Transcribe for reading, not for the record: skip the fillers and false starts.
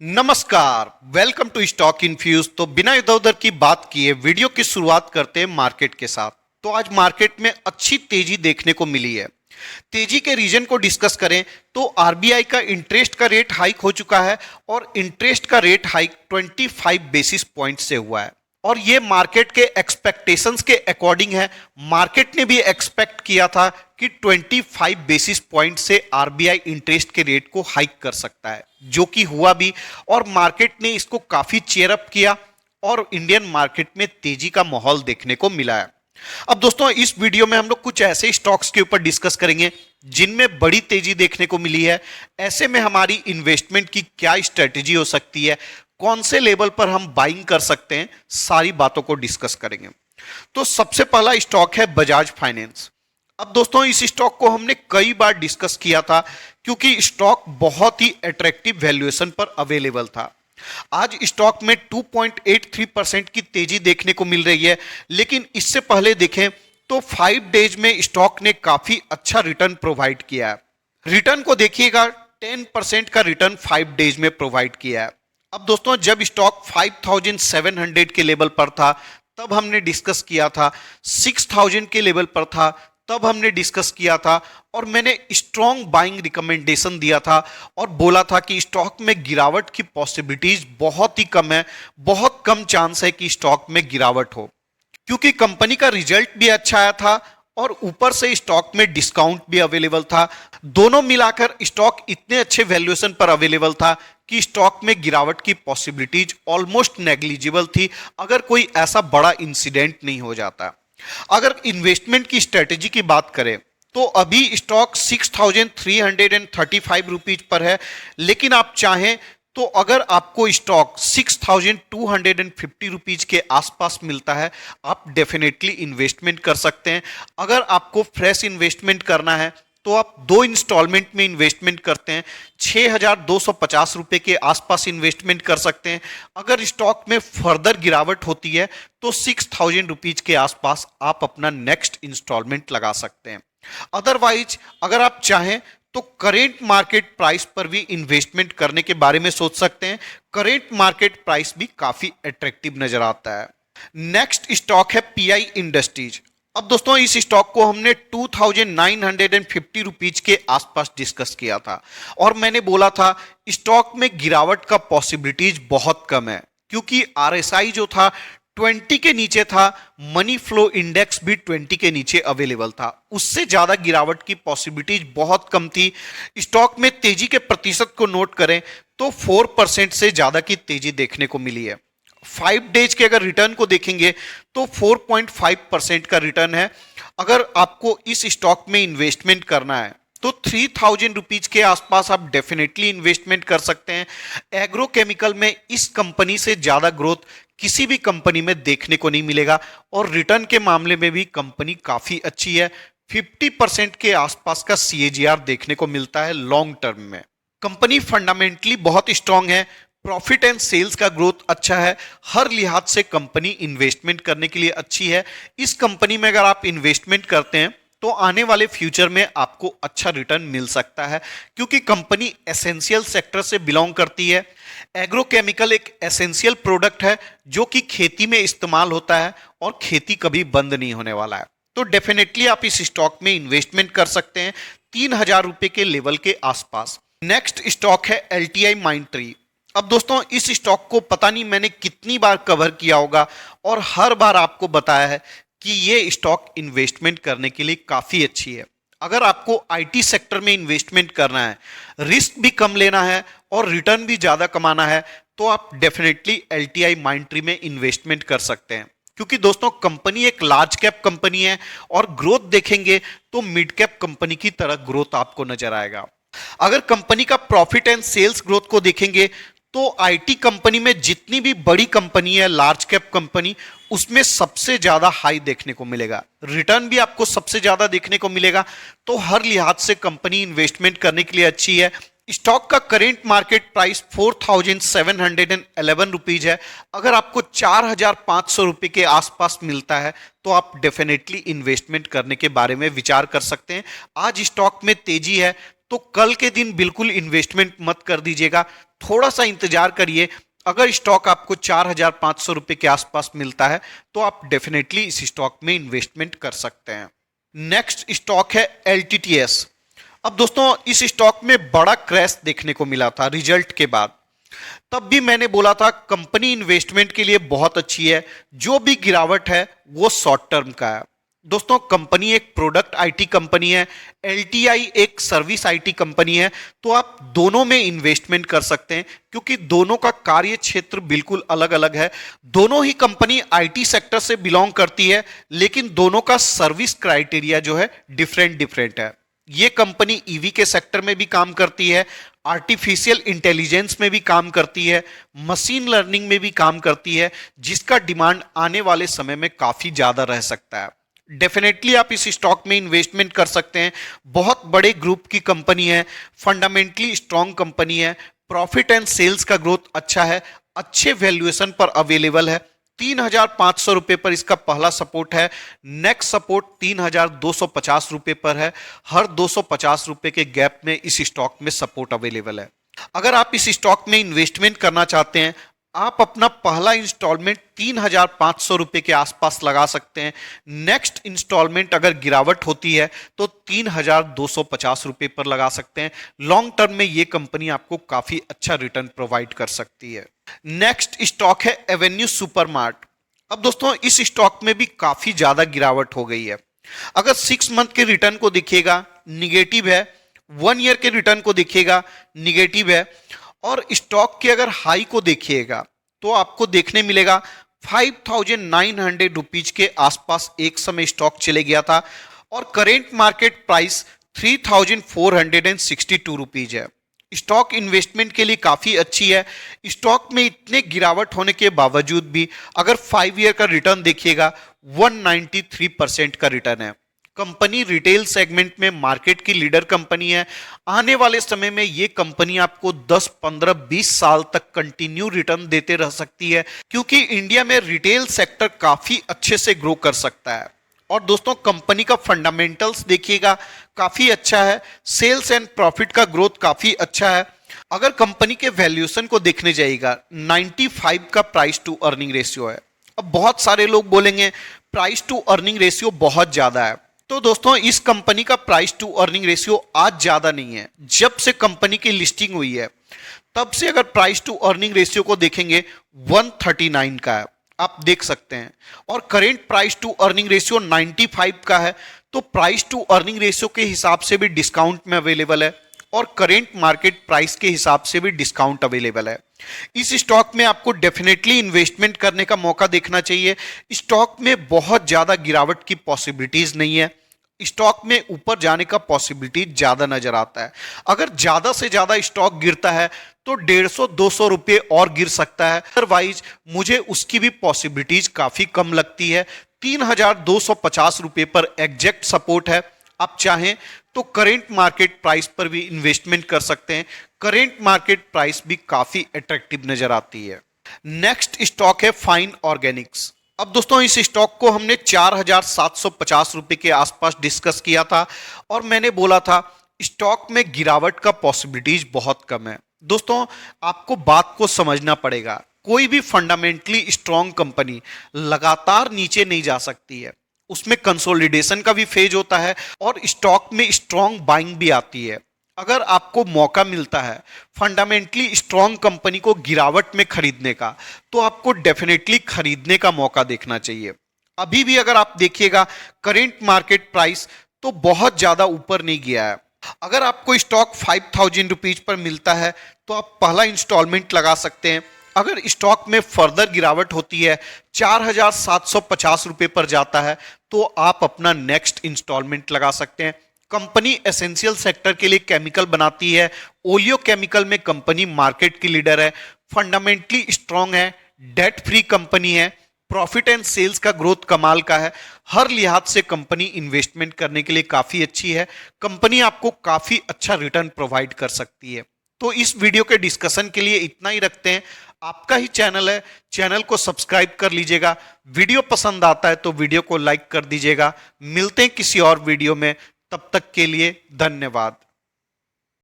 नमस्कार, welcome to stock infuse. तो बिना इधर उधर की बात किए वीडियो की शुरुआत करते हैं मार्केट के साथ। तो आज मार्केट में अच्छी तेजी देखने को मिली है। तेजी के रीजन को डिस्कस करें तो आरबीआई का इंटरेस्ट का रेट हाइक हो चुका है और इंटरेस्ट का रेट हाइक 25 बेसिस पॉइंट से हुआ है और ये मार्केट के एक्सपेक्टेशंस के अकॉर्डिंग है। मार्केट ने भी एक्सपेक्ट किया था कि 25 बेसिस पॉइंट से आरबीआई इंटरेस्ट के रेट को हाइक कर सकता है, जो कि हुआ भी और मार्केट ने इसको काफी चेयर अप किया और इंडियन मार्केट में तेजी का माहौल देखने को मिला है। अब दोस्तों, इस वीडियो में हम लोग कुछ ऐसे स्टॉक्स के ऊपर डिस्कस करेंगे जिनमें बड़ी तेजी देखने को मिली है। ऐसे में हमारी इन्वेस्टमेंट की क्या स्ट्रेटेजी हो सकती है, कौन से लेवल पर हम बाइंग कर सकते हैं, सारी बातों को डिस्कस करेंगे। तो सबसे पहला स्टॉक है बजाज फाइनेंस। अब दोस्तों, इस स्टॉक को हमने कई बार डिस्कस किया था क्योंकि स्टॉक बहुत ही अट्रैक्टिव वैल्यूएशन पर अवेलेबल था। आज स्टॉक में 2.83% की तेजी देखने को मिल रही है, लेकिन इससे पहले देखें तो 5 डेज में स्टॉक ने काफी अच्छा रिटर्न प्रोवाइड किया है। रिटर्न को देखिएगा, 10% का रिटर्न 5 डेज में प्रोवाइड किया है। अब दोस्तों, जब स्टॉक 5700 के लेवल पर था तब हमने डिस्कस किया था, 6000 के लेवल पर था तब हमने डिस्कस किया था और मैंने स्ट्रॉन्ग बाइंग रिकमेंडेशन दिया था और बोला था कि स्टॉक में गिरावट की पॉसिबिलिटीज बहुत ही कम है, बहुत कम चांस है कि स्टॉक में गिरावट हो, क्योंकि कंपनी का रिजल्ट भी अच्छा आया था और ऊपर से स्टॉक में डिस्काउंट भी अवेलेबल था। दोनों मिलाकर स्टॉक इतने अच्छे वैल्यूएशन पर अवेलेबल था कि स्टॉक में गिरावट की पॉसिबिलिटीज ऑलमोस्ट नेग्लिजिबल थी अगर कोई ऐसा बड़ा इंसिडेंट नहीं हो जाता। अगर इन्वेस्टमेंट की स्ट्रेटेजी की बात करें तो अभी स्टॉक 6335 रुपीज पर है, लेकिन आप चाहें तो अगर आपको स्टॉक 6250 रुपीज के आसपास मिलता है, आप डेफिनेटली इन्वेस्टमेंट कर सकते हैं। अगर आपको फ्रेश इन्वेस्टमेंट करना है तो आप 2 इंस्टॉलमेंट में इन्वेस्टमेंट करते हैं, 6250 रुपए के आसपास इन्वेस्टमेंट कर सकते हैं। अगर स्टॉक में फर्दर गिरावट होती है तो 6000 रुपीज के आसपास आप अपना नेक्स्ट इंस्टॉलमेंट लगा सकते हैं। अदरवाइज अगर आप चाहें तो करेंट मार्केट प्राइस पर भी इन्वेस्टमेंट करने के बारे में सोच सकते हैं। करेंट मार्केट प्राइस भी काफी अट्रैक्टिव नजर आता है। नेक्स्ट स्टॉक है पीआई इंडस्ट्रीज। अब दोस्तों, इस स्टॉक को हमने 2950 रुपीज के आसपास डिस्कस किया था और मैंने बोला था स्टॉक में गिरावट का पॉसिबिलिटीज बहुत कम है, क्योंकि आरएसआई जो था 20 के नीचे था, मनी फ्लो इंडेक्स भी 20 के नीचे अवेलेबल था, उससे ज्यादा गिरावट की पॉसिबिलिटीज बहुत कम थी। स्टॉक में तेजी के प्रतिशत को नोट करें तो 4% से ज्यादा की तेजी देखने को मिली है। 5 डेज के अगर रिटर्न को देखेंगे तो 4.5% का रिटर्न है। अगर आपको इस स्टॉक में इन्वेस्टमेंट करना है तो 3000 रुपीज के आसपास आप डेफिनेटली इन्वेस्टमेंट कर सकते हैं। एग्रोकेमिकल में इस कंपनी से ज्यादा ग्रोथ किसी भी कंपनी में देखने को नहीं मिलेगा और रिटर्न के मामले में भी कंपनी काफी अच्छी है। 50% के आसपास का सीएजीआर देखने को मिलता है लॉन्ग टर्म में। कंपनी फंडामेंटली बहुत स्ट्रांग है, प्रॉफिट एंड सेल्स का ग्रोथ अच्छा है, हर लिहाज से कंपनी इन्वेस्टमेंट करने के लिए अच्छी है। इस कंपनी में अगर आप इन्वेस्टमेंट करते हैं तो आने वाले फ्यूचर में आपको अच्छा रिटर्न मिल सकता है, क्योंकि कंपनी एसेंशियल सेक्टर से बिलोंग करती है। एग्रोकेमिकल एक एसेंशियल प्रोडक्ट है जो कि खेती में इस्तेमाल होता है और खेती कभी बंद नहीं होने वाला है। तो डेफिनेटली आप इस स्टॉक में इन्वेस्टमेंट कर सकते हैं 3000 रुपए के लेवल के आसपास। नेक्स्ट स्टॉक है एलटीआई माइंडट्री। अब दोस्तों, इस स्टॉक को पता नहीं मैंने कितनी बार कवर किया होगा और हर बार आपको बताया है कि ये स्टॉक इन्वेस्टमेंट करने के लिए काफी अच्छी है। अगर आपको आईटी सेक्टर में इन्वेस्टमेंट करना है, रिस्क भी कम लेना है और रिटर्न भी ज्यादा कमाना है, तो आप डेफिनेटली एलटीआई माइंडट्री में इन्वेस्टमेंट कर सकते हैं, क्योंकि दोस्तों कंपनी एक लार्ज कैप कंपनी है और ग्रोथ देखेंगे तो मिड कैप कंपनी की तरह ग्रोथ आपको नजर आएगा। अगर कंपनी का प्रॉफिट एंड सेल्स ग्रोथ को देखेंगे तो आईटी कंपनी में जितनी भी बड़ी कंपनी है, लार्ज कैप कंपनी, उसमें सबसे ज्यादा हाई देखने को मिलेगा, रिटर्न भी आपको सबसे ज्यादा देखने को मिलेगा। तो हर लिहाज से कंपनी इन्वेस्टमेंट करने के लिए अच्छी है। स्टॉक का करेंट मार्केट प्राइस 4711 रुपीज है। अगर आपको 4500 रुपए के आसपास मिलता है तो आप डेफिनेटली इन्वेस्टमेंट करने के बारे में विचार कर सकते हैं। आज स्टॉक में तेजी है तो कल के दिन बिल्कुल इन्वेस्टमेंट मत कर दीजिएगा, थोड़ा सा इंतजार करिए। अगर स्टॉक आपको 4,500 रुपए के आसपास मिलता है तो आप डेफिनेटली इस स्टॉक में इन्वेस्टमेंट कर सकते हैं। नेक्स्ट स्टॉक है LTTS। अब दोस्तों इस स्टॉक में बड़ा क्रैश देखने को मिला था रिजल्ट के बाद, तब भी मैंने बोला था कंपनी इन्वेस्टमेंट के लिए बहुत अच्छी है, जो भी गिरावट है वो शॉर्ट टर्म का है। दोस्तों कंपनी एक प्रोडक्ट आईटी कंपनी है, LTI एक सर्विस आईटी कंपनी है, तो आप दोनों में इन्वेस्टमेंट कर सकते हैं क्योंकि दोनों का कार्य क्षेत्र बिल्कुल अलग अलग है। दोनों ही कंपनी आईटी सेक्टर से बिलोंग करती है, लेकिन दोनों का सर्विस क्राइटेरिया जो है डिफरेंट है। ये कंपनी ईवी के सेक्टर में भी काम करती है, आर्टिफिशियल इंटेलिजेंस में भी काम करती है, मशीन लर्निंग में भी काम करती है, जिसका डिमांड आने वाले समय में काफी ज्यादा रह सकता है। डेफिनेटली आप इस स्टॉक में इन्वेस्टमेंट कर सकते हैं। बहुत बड़े ग्रुप की कंपनी है, फंडामेंटली स्ट्रॉन्ग कंपनी है, प्रॉफिट एंड सेल्स का ग्रोथ अच्छा है, अच्छे वैल्यूएशन पर अवेलेबल है। 3,500 रुपए पर इसका पहला सपोर्ट है, नेक्स्ट सपोर्ट 3,250 रुपए पर है। हर 250 रुपए के गैप में इस स्टॉक में सपोर्ट अवेलेबल है। अगर आप इस स्टॉक में इन्वेस्टमेंट करना चाहते हैं, आप अपना पहला इंस्टॉलमेंट 3,500 रुपए के आसपास लगा सकते हैं। नेक्स्ट इंस्टॉलमेंट अगर गिरावट होती है तो 3,250 रुपए पर लगा सकते हैं। लॉन्ग टर्म में ये कंपनी आपको काफी अच्छा रिटर्न प्रोवाइड कर सकती है। नेक्स्ट स्टॉक है एवेन्यू सुपरमार्ट। अब दोस्तों इस स्टॉक में भी काफी ज्यादा गिरावट हो गई है। अगर 6 मंथ के रिटर्न को देखिएगा निगेटिव है, 1 ईयर के रिटर्न को देखिएगा निगेटिव है, और स्टॉक के अगर हाई को देखिएगा तो आपको देखने मिलेगा 5,900 रुपीज के आसपास एक समय स्टॉक चले गया था, और करेंट मार्केट प्राइस 3,462 रुपीज है। स्टॉक इन्वेस्टमेंट के लिए काफी अच्छी है। स्टॉक में इतने गिरावट होने के बावजूद भी अगर 5 ईयर का रिटर्न देखिएगा 193% का रिटर्न है। कंपनी रिटेल सेगमेंट में मार्केट की लीडर कंपनी है। आने वाले समय में ये कंपनी आपको 10, 15, 20 साल तक कंटिन्यू रिटर्न देते रह सकती है, क्योंकि इंडिया में रिटेल सेक्टर काफी अच्छे से ग्रो कर सकता है। और दोस्तों कंपनी का फंडामेंटल्स देखिएगा काफी अच्छा है, सेल्स एंड प्रॉफिट का ग्रोथ काफी अच्छा है। अगर कंपनी के वैल्यूएशन को देखने जाइएगा 95 का प्राइस टू अर्निंग रेशियो है। अब बहुत सारे लोग बोलेंगे प्राइस टू अर्निंग रेशियो बहुत ज्यादा है, तो दोस्तों इस कंपनी का प्राइस टू अर्निंग रेशियो आज ज्यादा नहीं है। जब से कंपनी की लिस्टिंग हुई है तब से अगर प्राइस टू अर्निंग रेशियो को देखेंगे 139 का है, आप देख सकते हैं। और current price to earning ratio 95 का है, तो प्राइस टू अर्निंग रेशियो के हिसाब से भी डिस्काउंट में अवेलेबल है, और करेंट मार्केट प्राइस के हिसाब से भी डिस्काउंट अवेलेबल है। इस स्टॉक में आपको डेफिनेटली इन्वेस्टमेंट करने का मौका देखना चाहिए। स्टॉक में बहुत ज्यादा गिरावट की पॉसिबिलिटीज नहीं है, स्टॉक में ऊपर जाने का पॉसिबिलिटी ज्यादा नजर आता है। अगर ज्यादा से ज्यादा स्टॉक गिरता है तो 150-200 रुपए और गिर सकता है, अदरवाइज मुझे उसकी भी पॉसिबिलिटीज काफी कम लगती है। 3,250 रुपए पर एग्जैक्ट सपोर्ट है। आप चाहें तो करेंट मार्केट प्राइस पर भी इन्वेस्टमेंट कर सकते हैं। करेंट मार्केट प्राइस भी काफी अट्रैक्टिव नजर आती है। नेक्स्ट स्टॉक है फाइन ऑर्गेनिक्स। अब दोस्तों इस स्टॉक को हमने 4,750 रुपए के आसपास डिस्कस किया था, और मैंने बोला था स्टॉक में गिरावट का पॉसिबिलिटीज बहुत कम है। दोस्तों आपको बात को समझना पड़ेगा, कोई भी फंडामेंटली स्ट्रॉन्ग कंपनी लगातार नीचे नहीं जा सकती है, उसमें कंसोलिडेशन का भी फेज होता है और स्टॉक में स्ट्रॉन्ग बाइंग भी आती है। अगर आपको मौका मिलता है फंडामेंटली स्ट्रॉन्ग कंपनी को गिरावट में खरीदने का, तो आपको डेफिनेटली खरीदने का मौका देखना चाहिए। अभी भी अगर आप देखिएगा करेंट मार्केट प्राइस तो बहुत ज्यादा ऊपर नहीं गया है। अगर आपको स्टॉक 5,000 रुपीज पर मिलता है तो आप पहला इंस्टॉलमेंट लगा सकते हैं। अगर स्टॉक में फर्दर गिरावट होती है 4,750 रुपए पर जाता है तो आप अपना नेक्स्ट इंस्टॉलमेंट लगा सकते हैं। कंपनी एसेंशियल सेक्टर के लिए केमिकल बनाती है, ओलियो केमिकल में कंपनी मार्केट की लीडर है, फंडामेंटली स्ट्रांग है, डेट फ्री कंपनी है, प्रॉफिट एंड सेल्स का ग्रोथ कमाल का है। हर लिहाज से कंपनी इन्वेस्टमेंट करने के लिए काफी अच्छी है। कंपनी आपको काफी अच्छा रिटर्न प्रोवाइड कर सकती है। तो इस वीडियो के डिस्कशन के लिए इतना ही रखते हैं। आपका ही चैनल है, चैनल को सब्सक्राइब कर लीजिएगा। वीडियो पसंद आता है तो वीडियो को लाइक कर दीजिएगा। मिलते हैं किसी और वीडियो में, तब तक के लिए धन्यवाद।